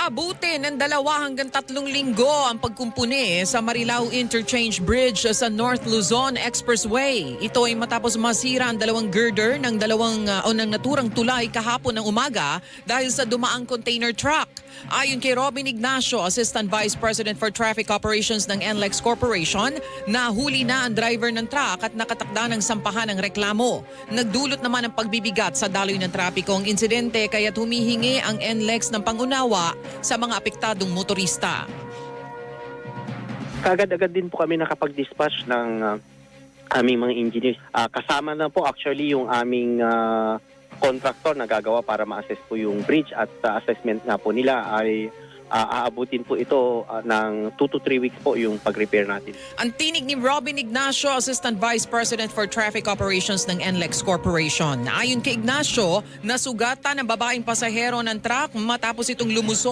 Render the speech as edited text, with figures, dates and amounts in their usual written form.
Aabutin ng 2 hanggang 3 linggo ang pagkumpuni sa Marilao Interchange Bridge sa North Luzon Expressway. Ito ay matapos masira ang 2 girder ng ng naturang tulay kahapon ng umaga dahil sa dumaang container truck. Ayon kay Robin Ignacio, Assistant Vice President for Traffic Operations ng NLEX Corporation, nahuli na ang driver ng truck at nakatakda ng sampahan ng reklamo. Nagdulot naman ang pagbibigat sa daloy ng trapiko ang insidente kaya't humihingi ang NLEX ng pangunawa sa mga apektadong motorista. Kagad-agad din po kami nakapag-dispatch ng aming mga engineers. Kasama na po actually yung aming contractor na gagawa para ma-assess po yung bridge at assessment nga po nila ay aabutin po ito ng 2 to 3 weeks po yung pag-repair natin. Ang tinig ni Robin Ignacio, Assistant Vice President for Traffic Operations ng NLEX Corporation. Ayon kay Ignacio, nasugatan ang babaeng pasahero ng truck matapos itong lumusot